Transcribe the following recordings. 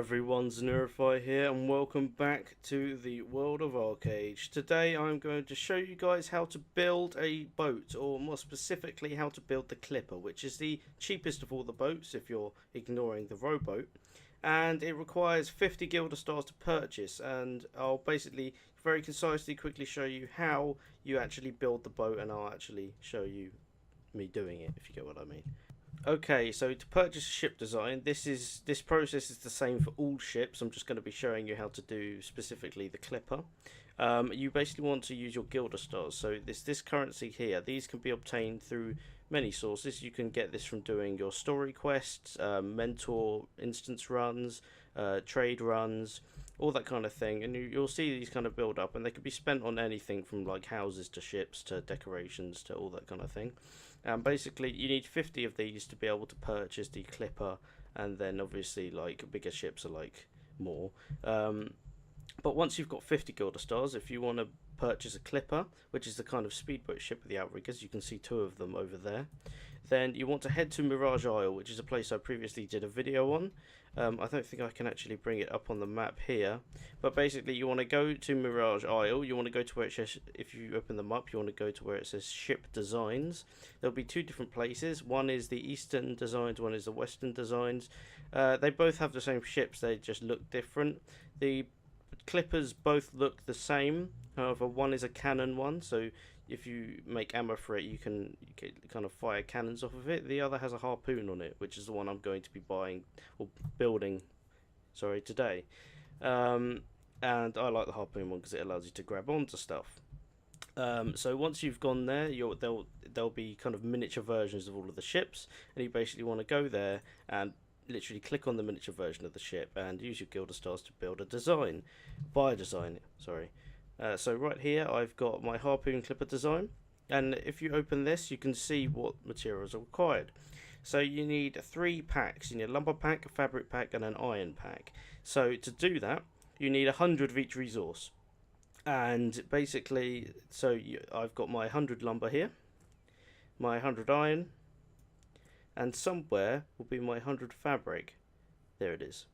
everyone, Zanurify here, and welcome back to the world of Archeage. Today I'm going to show you guys how to build a boat, or more specifically how to build the Clipper, which is the cheapest of all the boats if you're ignoring the rowboat. And it requires 50 Gilder Stars to purchase, and I'll basically very concisely quickly show you how you actually build the boat, and I'll actually show you me doing it, if you get what I mean. Okay, so to purchase a ship design, this process is the same for all ships. I'm just going to be showing you how to do specifically the Clipper. You basically want to use your Gilder Stars. So this currency here, these can be obtained through many sources. You can get this from doing your story quests, mentor instance runs, trade runs, all that kind of thing. And you'll see these kind of build up, and they can be spent on anything from like houses to ships to decorations to all that kind of thing. Basically, you need 50 of these to be able to purchase the Clipper, and then obviously like bigger ships are like more. But once you've got 50 Gilder Stars, if you want to purchase a Clipper, which is the kind of speedboat ship with the outriggers, you can see two of them over there, then you want to head to Mirage Isle, which is a place I previously did a video on. I don't think I can actually bring it up on the map here, but basically you want to go to Mirage Isle. You want to go to where it says, if you open them up, you want to go to where it says Ship Designs. There'll be two different places. One is the Eastern Designs, one is the Western Designs. They both have the same ships, they just look different. The Clippers both look the same, however one is a cannon one, so if you make ammo for it you can kind of fire cannons off of it. The other has a harpoon on it, which is the one I'm going to be buying or building today. And I like the harpoon one because it allows you to grab onto stuff. So once you've gone there, there'll be kind of miniature versions of all of the ships, and you basically want to go there and literally click on the miniature version of the ship and use your Gilder Stars to build a design. So right here I've got my harpoon Clipper design, and if you open this you can see what materials are required. So you need 3 packs. You need a lumber pack, a fabric pack, and an iron pack. So to do that you need 100 of each resource, and basically I've got my 100 lumber here, my 100 iron, and somewhere will be my 100 fabric. There it is.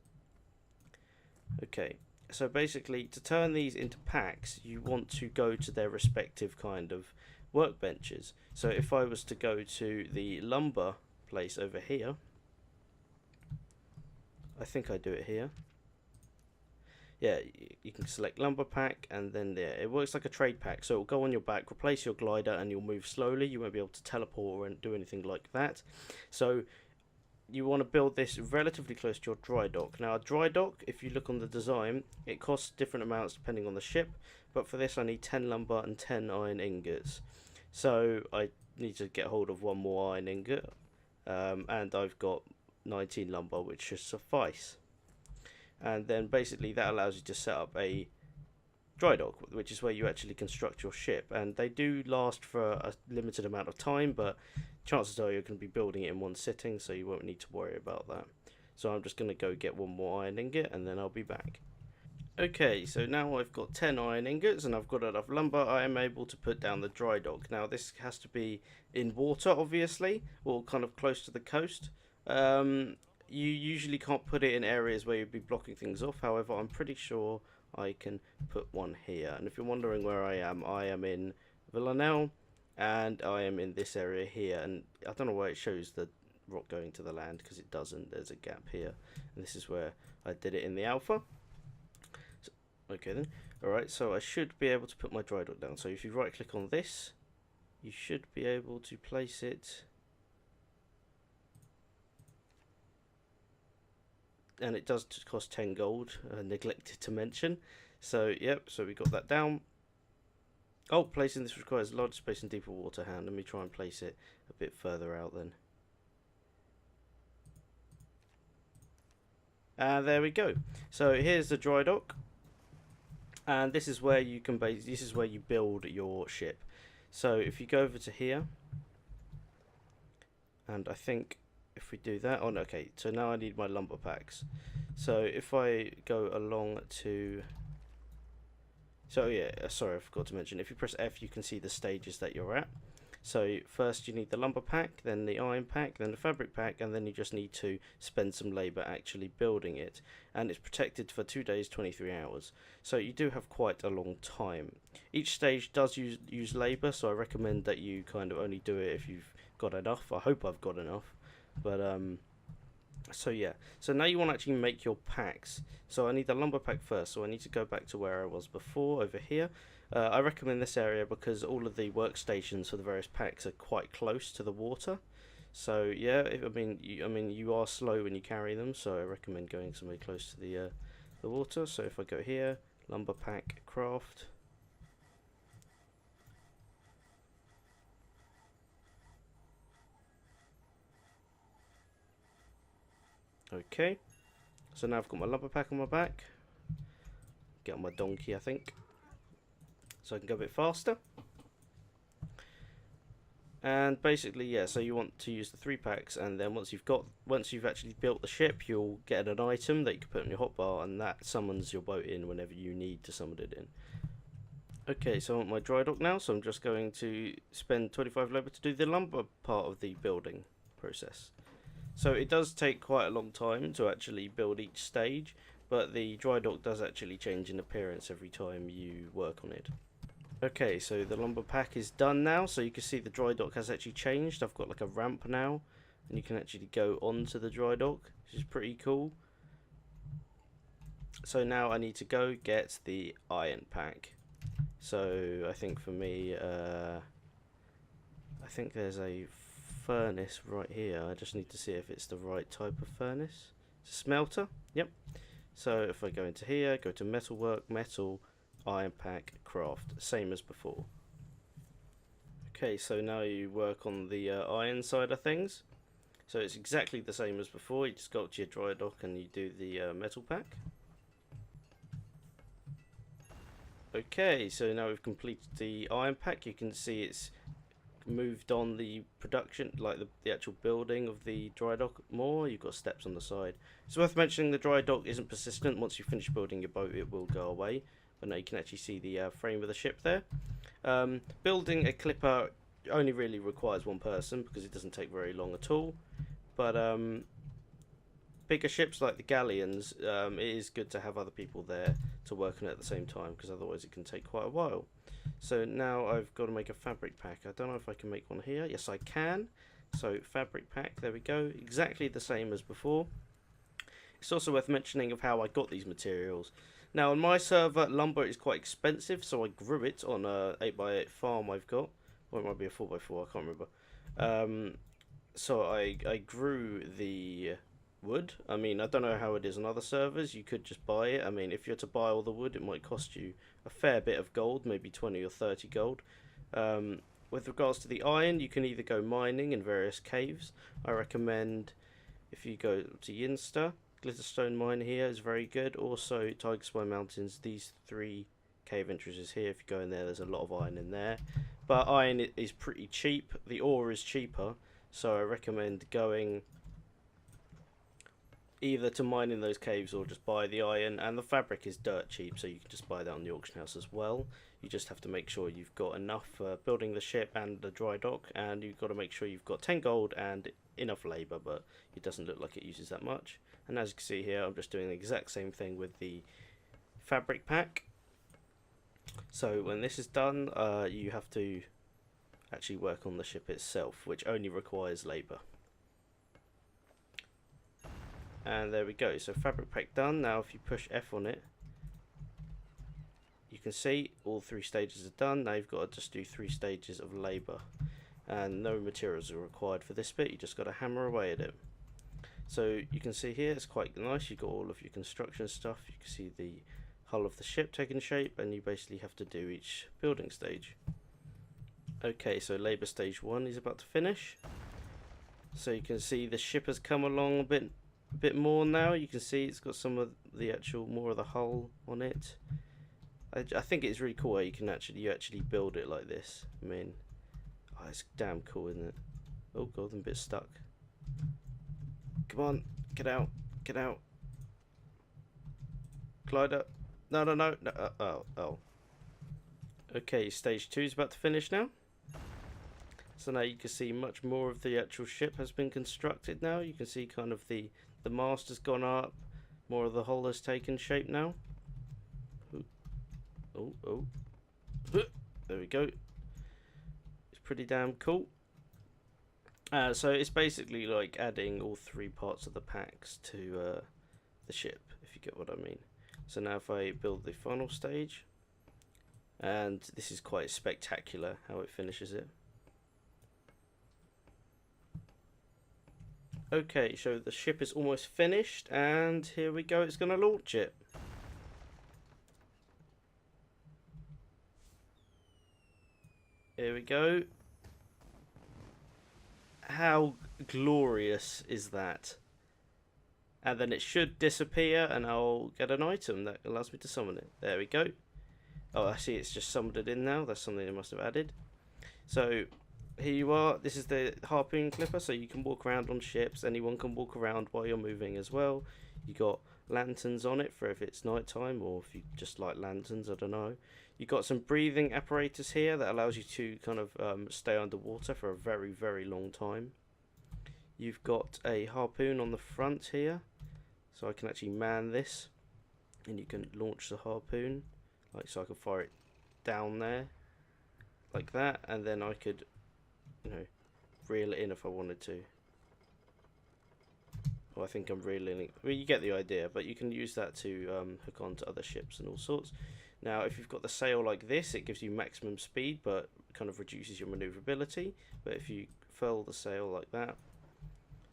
Okay, so basically to turn these into packs you want to go to their respective kind of workbenches. So if I was to go to the lumber place over here, I think I do it here. Yeah, you can select lumber pack, and then there it works like a trade pack. So it'll go on your back, replace your glider, and you'll move slowly. You won't be able to teleport or do anything like that. So you want to build this relatively close to your dry dock. Now a dry dock, if you look on the design, it costs different amounts depending on the ship, but for this I need 10 lumber and 10 iron ingots. So I need to get hold of one more iron ingot, and I've got 19 lumber, which should suffice. And then basically that allows you to set up a dry dock, which is where you actually construct your ship, and they do last for a limited amount of time, but chances are you're going to be building it in one sitting, so you won't need to worry about that. So I'm just going to go get one more iron ingot and then I'll be back. Okay, so now I've got 10 iron ingots and I've got enough lumber. I am able to put down the dry dock. Now this has to be in water obviously, or kind of close to the coast. You usually can't put it in areas where you'd be blocking things off. However, I'm pretty sure I can put one here. And if you're wondering where I am in Villanelle, and I am in this area here. And I don't know why it shows the rock going to the land, because it doesn't. There's a gap here. And this is where I did it in the alpha. So, okay then. Alright, so I should be able to put my dry dock down. So if you right click on this, you should be able to place it. And it does cost 10 gold, neglected to mention. So yep, so we got that down. Oh, placing this requires large space and deeper water hand. Let me try and place it a bit further out then. And there we go. So here's the dry dock, and this is where you can this is where you build your ship. So if you go over to here, and I think if we do that, oh no, okay, so now I need my lumber packs. So if I go along to, so yeah, sorry, I forgot to mention, if you press F you can see the stages that you're at. So first you need the lumber pack, then the iron pack, then the fabric pack, and then you just need to spend some labour actually building it. And it's protected for 2 days, 23 hours. So you do have quite a long time. Each stage does use labour, so I recommend that you kind of only do it if you've got enough. I hope I've got enough. But so yeah, so now you want to actually make your packs. So I need the lumber pack first, so I need to go back to where I was before, over here. I recommend this area because all of the workstations for the various packs are quite close to the water. So yeah, I mean you are slow when you carry them, so I recommend going somewhere close to the water. So if I go here, lumber pack, craft. Okay, so now I've got my lumber pack on my back. Get on my donkey, I think, so I can go a bit faster. And basically, yeah, so you want to use the 3 packs, and then once you've actually built the ship, you'll get an item that you can put on your hotbar, and that summons your boat in whenever you need to summon it in. Okay, so I want my dry dock now, so I'm just going to spend 25 labour to do the lumber part of the building process. So it does take quite a long time to actually build each stage, but the dry dock does actually change in appearance every time you work on it. Okay, so the lumber pack is done now, so you can see the dry dock has actually changed. I've got like a ramp now, and you can actually go onto the dry dock, which is pretty cool. So now I need to go get the iron pack. So I think for me, I think there's a furnace right here. I just need to see if it's the right type of furnace. It's a smelter. Yep. So if I go into here, go to metalwork, metal, iron pack, craft, same as before. Okay, so now you work on the iron side of things. So it's exactly the same as before. You just go up to your dry dock and you do the metal pack. Okay, so now we've completed the iron pack. You can see it's moved on the production, like the actual building of the dry dock more. You've got steps on the side. It's worth mentioning the dry dock isn't persistent. Once you finish building your boat, it will go away. But now you can actually see the frame of the ship there. Building a clipper only really requires one person because it doesn't take very long at all. But bigger ships like the galleons, it is good to have other people there to work on it at the same time, because otherwise it can take quite a while. So now I've got to make a fabric pack. I don't know if I can make one here. Yes, I can. So fabric pack, there we go. Exactly the same as before. It's also worth mentioning of how I got these materials. Now on my server, lumber is quite expensive, so I grew it on a 8x8 farm I've got. Or it might be a 4x4, I can't remember. So I grew the wood. I mean, I don't know how it is on other servers. You could just buy it. I mean, if you're to buy all the wood, it might cost you a fair bit of gold, maybe 20 or 30 gold. With regards to the iron, you can either go mining in various caves. I recommend if you go to Yinsta, Glitterstone mine here is very good. Also, Tiger Spy Mountains, these 3 cave entrances here. If you go in there, there's a lot of iron in there. But iron is pretty cheap. The ore is cheaper, so I recommend going either to mine in those caves or just buy the iron. And the fabric is dirt cheap, so you can just buy that on the auction house as well. You just have to make sure you've got enough for building the ship and the dry dock, and you've got to make sure you've got 10 gold and enough labour, but it doesn't look like it uses that much. And as you can see here, I'm just doing the exact same thing with the fabric pack. So when this is done, you have to actually work on the ship itself, which only requires labour. And there we go, so fabric pack done. Now if you push F on it, you can see all 3 stages are done. Now you've got to just do 3 stages of labour, and no materials are required for this bit. You just got to hammer away at it. So you can see here it's quite nice. You've got all of your construction stuff. You can see the hull of the ship taking shape, and you basically have to do each building stage. Okay, so labour stage 1 is about to finish. So you can see the ship has come along a bit more now. You can see it's got some of the actual more of the hull on it. I think it's really cool how you can actually build it like this. I mean, oh, it's damn cool, isn't it? Oh god, I'm a bit stuck. Come on, get out, get out. Glider. No. Oh. Okay, stage 2 is about to finish now. So now you can see much more of the actual ship has been constructed now. You can see kind of the mast has gone up, more of the hull has taken shape now. Oh, there we go. It's pretty damn cool. So it's basically like adding all 3 parts of the packs to the ship, if you get what I mean. So now if I build the final stage, and this is quite spectacular how it finishes it. Okay, so the ship is almost finished, and here we go, it's going to launch it. Here we go. How glorious is that? And then it should disappear, and I'll get an item that allows me to summon it. There we go. Oh, I see it's just summoned it in now. That's something they must have added. So here you are. This is the harpoon clipper, so you can walk around on ships. Anyone can walk around while you're moving as well. You got lanterns on it for if it's nighttime, or if you just like lanterns, I don't know. You got some breathing apparatus here that allows you to kind of stay underwater for a very, very long time. You've got a harpoon on the front here, so I can actually man this, and you can launch the harpoon, like so I can fire it down there, like that, and then I could, you know, reel it in if I wanted to. Well, I think I'm reeling it. Well, you get the idea, but you can use that to hook onto other ships and all sorts. Now, if you've got the sail like this, it gives you maximum speed, but kind of reduces your maneuverability. But if you furl the sail like that,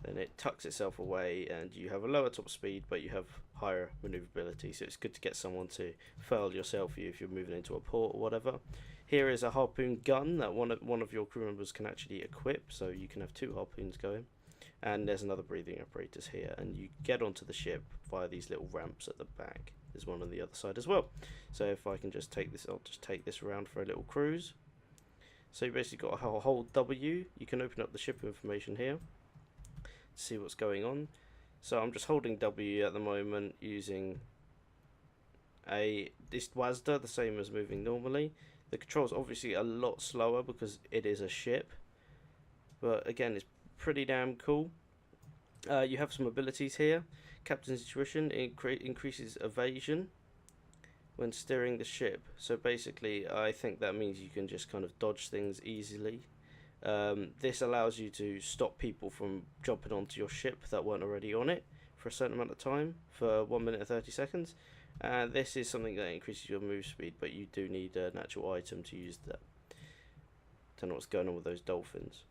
then it tucks itself away, and you have a lower top speed, but you have higher maneuverability. So it's good to get someone to furl your sail for you if you're moving into a port or whatever. Here is a harpoon gun that one of your crew members can actually equip, so you can have 2 harpoons going. And there's another breathing apparatus here, and you get onto the ship via these little ramps at the back. There's one on the other side as well. So if I can just take this, I'll just take this around for a little cruise. So you basically got a hold W. You can open up the ship information here to see what's going on. So I'm just holding W at the moment using this WASD, the same as moving normally. The controls obviously a lot slower because it is a ship, but again it's pretty damn cool. You have some abilities here. Captain's Intuition increases evasion when steering the ship. So basically I think that means you can just kind of dodge things easily. This allows you to stop people from jumping onto your ship that weren't already on it for a certain amount of time, for 1 minute and 30 seconds. This is something that increases your move speed, but you do need an actual item to use that. Don't know what's going on with those dolphins.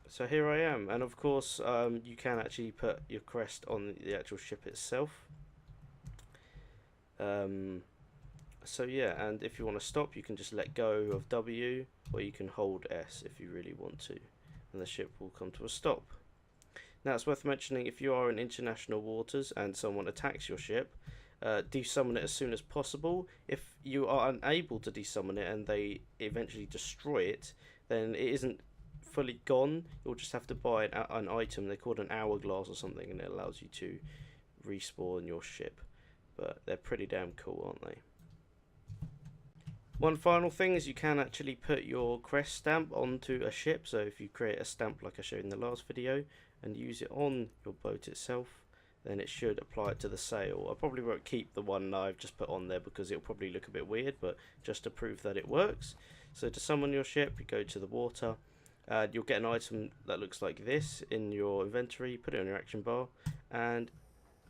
So here I am, and of course you can actually put your crest on the actual ship itself. So yeah, and if you want to stop, you can just let go of W, or you can hold S if you really want to, and the ship will come to a stop. Now it's worth mentioning, if you are in international waters and someone attacks your ship, desummon it as soon as possible. If you are unable to desummon it and they eventually destroy it, then it isn't fully gone. You'll just have to buy an item, they're called an hourglass or something, and it allows you to respawn your ship. But they're pretty damn cool, aren't they? One final thing is you can actually put your crest stamp onto a ship. So if you create a stamp like I showed in the last video and use it on your boat itself, then it should apply it to the sail. I probably won't keep the one that I've just put on there because it'll probably look a bit weird, but just to prove that it works. So to summon your ship, you go to the water, you'll get an item that looks like this in your inventory, put it on your action bar, and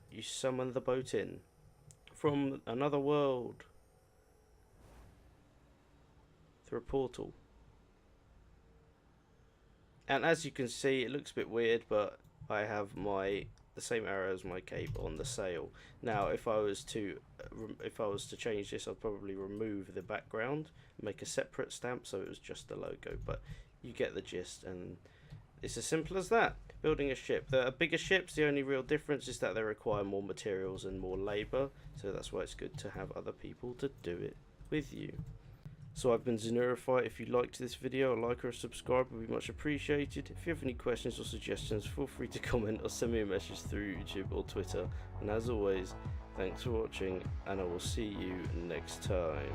you summon the boat in from another world through a portal. And as you can see, it looks a bit weird, but I have the same arrow as my cape on the sail. Now if I was to change this, I'd probably remove the background, make a separate stamp so it was just the logo, but you get the gist, and it's as simple as that. Building a ship. The bigger ships, the only real difference is that they require more materials and more labour, so that's why it's good to have other people to do it with you. So I've been Xenurify. If you liked this video, a like or a subscribe would be much appreciated. If you have any questions or suggestions, feel free to comment or send me a message through YouTube or Twitter. And as always, thanks for watching, and I will see you next time.